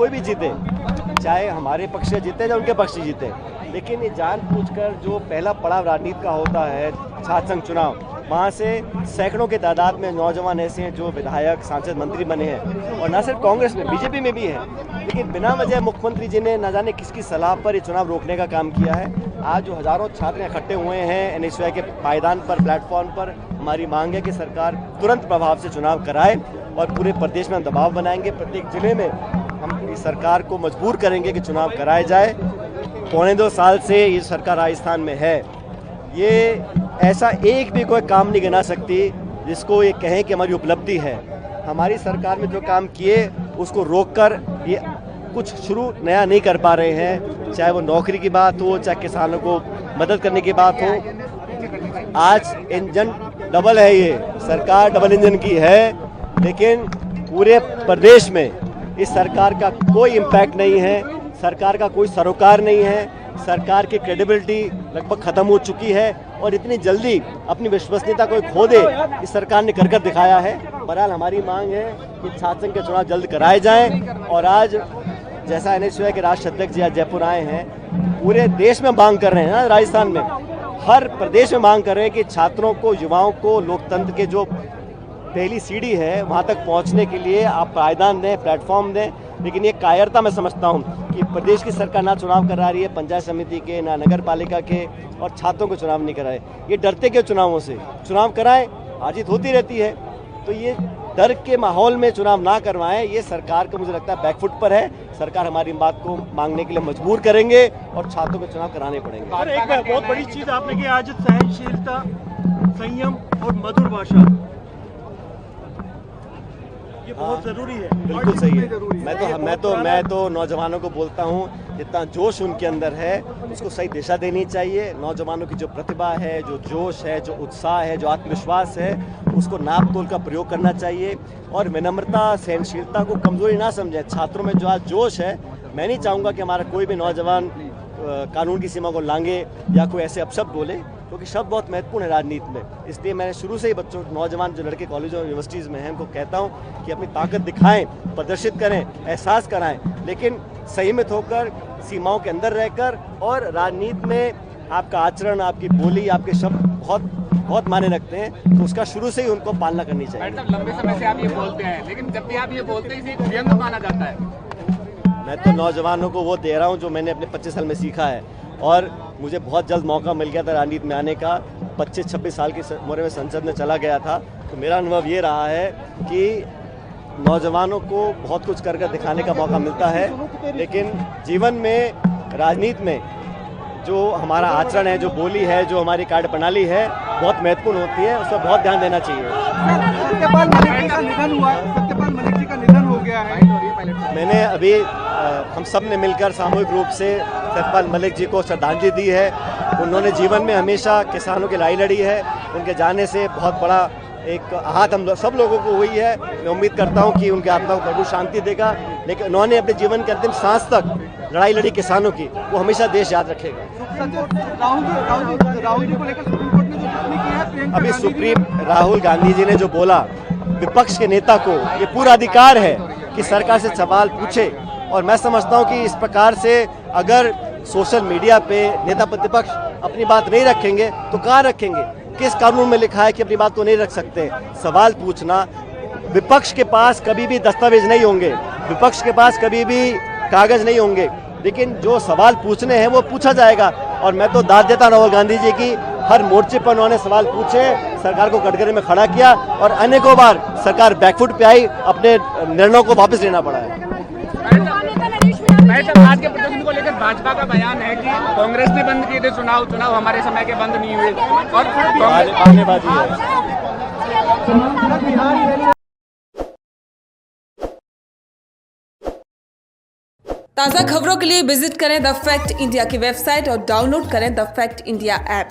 कोई भी जीते, चाहे हमारे पक्ष से जीते या उनके पक्ष से जीते, लेकिन ये जानबूझकर जो पहला पड़ाव राजनीति का होता है छात्र संघ चुनाव, वहाँ से सैकड़ों के तादाद में नौजवान ऐसे हैं जो विधायक, सांसद, मंत्री बने हैं, और न सिर्फ कांग्रेस में, बीजेपी में भी हैं, लेकिन बिना वजह मुख्यमंत्री जी ने न जाने किसकी सलाह पर ये चुनाव रोकने का काम किया है। आज जो हजारों छात्र इकट्ठे हुए हैं एनएसयूआई के पायदान पर, प्लेटफॉर्म पर, हमारी मांग है कि सरकार तुरंत प्रभाव से चुनाव कराए और पूरे प्रदेश में हम दबाव बनाएंगे। प्रत्येक जिले में हम इस सरकार को मजबूर करेंगे कि चुनाव कराए जाए। 2.25 साल से ये सरकार राजस्थान में है, ये ऐसा एक भी कोई काम नहीं गिना सकती जिसको ये कहें कि हमारी उपलब्धि है। हमारी सरकार में जो काम किए उसको रोककर ये कुछ शुरू नया नहीं कर पा रहे हैं, चाहे वो नौकरी की बात हो, चाहे किसानों को मदद करने की बात हो। आज इंजन डबल है, ये सरकार डबल इंजन की है, लेकिन पूरे प्रदेश में इस सरकार का कोई इम्पैक्ट नहीं है, सरकार का कोई सरोकार नहीं है, सरकार की क्रेडिबिलिटी लगभग खत्म हो चुकी है और इतनी जल्दी अपनी विश्वसनीयता कोई खो दे इस सरकार ने कर दिखाया है। बहरहाल हमारी मांग है कि छात्र संघ के चुनाव जल्द कराए जाएं, और आज जैसा एनएसयूआई के राष्ट्रीय अध्यक्ष जी आज जयपुर आए हैं, पूरे देश में मांग कर रहे हैं, राजस्थान में हर प्रदेश में मांग कर रहे हैं कि छात्रों को, युवाओं को लोकतंत्र के जो पहली सीढ़ी है वहाँ तक पहुँचने के लिए आप पायदान दें, प्लेटफॉर्म दें। लेकिन ये कायरता मैं समझता हूँ कि प्रदेश की सरकार ना चुनाव करा रही है पंचायत समिति के, ना नगर पालिका के, और छात्रों को चुनाव नहीं कराए। ये डरते क्यों चुनावों से? चुनाव कराएं, हार जीत होती रहती है, तो ये डर के माहौल में चुनाव ना करवाएं, ये सरकार को मुझे लगता है बैकफुट पर है। सरकार हमारी बात को मांगने के लिए मजबूर करेंगे और छात्रों को चुनाव कराने पड़ेंगे। और एक बहुत बड़ी चीज आपने की आज सहनशीलता, संयम और मधुर भाषा, ये बहुत जरूरी है। बिल्कुल सही है। मैं तो नौजवानों को बोलता हूँ, जितना जोश उनके अंदर है उसको सही दिशा देनी चाहिए। नौजवानों की जो प्रतिभा है, जो जोश है, जो उत्साह है, जो आत्मविश्वास है, उसको नाप तोल का प्रयोग करना चाहिए और विनम्रता, सहनशीलता को कमजोरी ना समझें। छात्रों में जो आज जोश है, मैं नहीं चाहूँगा कि हमारा कोई भी नौजवान कानून की सीमा को लांगे या कोई ऐसे अपशब्द बोले, क्योंकि शब्द बहुत महत्वपूर्ण है राजनीति में। इसलिए मैंने शुरू से ही बच्चों, नौजवान जो लड़के कॉलेज और यूनिवर्सिटीज़ में हैं, उनको कहता हूं कि अपनी ताकत दिखाएं, प्रदर्शित करें, एहसास कराएं, लेकिन संयमित होकर, सीमाओं के अंदर रहकर। और राजनीति में आपका आचरण, आपकी बोली, आपके शब्द बहुत मायने रखते हैं, तो उसका शुरू से ही उनको पालना करनी चाहिए। लंबे समय से आप ये बोलते हैं, लेकिन जब भी आप ये बोलते हैं इसे व्यंग माना जाता है। मैं तो नौजवानों को वो दे रहा हूँ जो मैंने अपने 25 साल में सीखा है, और मुझे बहुत जल्द मौका मिल गया था राजनीति में आने का। 25-26 साल की उम्र में संसद में चला गया था, तो मेरा अनुभव ये रहा है कि नौजवानों को बहुत कुछ करके दिखाने का मौका मिलता है, लेकिन जीवन में, राजनीति में जो हमारा आचरण है, जो बोली है, जो हमारी कार्यप्रणाली है, बहुत महत्वपूर्ण होती है, उस पर बहुत ध्यान देना चाहिए। सत्यपाल मलिक जी का निधन हुआ, सत्यपाल मलिक जी का निधन हो गया है। मैंने अभी हम सब ने मिलकर सामूहिक रूप से सत्यपाल मलिक जी को श्रद्धांजलि दी है। उन्होंने जीवन में हमेशा किसानों की लड़ाई लड़ी है, उनके जाने से बहुत बड़ा एक आहत हम सब लोगों को हुई है। मैं उम्मीद करता हूं कि उनकी आत्मा को प्रभु शांति देगा, लेकिन उन्होंने अपने जीवन के अंतिम सांस तक लड़ाई लड़ी किसानों की, वो हमेशा देश याद रखेगा। राहुल जी को लेकर सुप्रीम कोर्ट ने जो टिप्पणी की है, प्रियंका अभी गांधी सुप्रीम राहुल गांधी जी ने जो बोला, विपक्ष के नेता को ये पूरा अधिकार है कि सरकार से सवाल पूछे, और मैं समझता हूं कि इस प्रकार से अगर सोशल मीडिया पे नेता प्रतिपक्ष अपनी बात नहीं रखेंगे तो कहाँ रखेंगे? किस कानून में लिखा है कि अपनी बात को नहीं रख सकते? सवाल पूछना, विपक्ष के पास कभी भी दस्तावेज नहीं होंगे, विपक्ष के पास कभी भी कागज नहीं होंगे, लेकिन जो सवाल पूछने हैं वो पूछा जाएगा। और मैं तो दाद देता राहुल गांधी जी की, हर मोर्चे पर उन्होंने सवाल पूछे, सरकार को कटघरे में खड़ा किया, और अनेकों बार सरकार बैकफुट पे आई, अपने निर्णयों को वापस लेना पड़ा है। आज के प्रदर्शन को लेकर भाजपा का बयान है कि कांग्रेस ने बंद किए थे चुनाव हमारे समय के बंद नहीं हुए, और बहानेबाजी है। ताज़ा खबरों के लिए विजिट करें द फैक्ट इंडिया की वेबसाइट और डाउनलोड करें द फैक्ट इंडिया ऐप।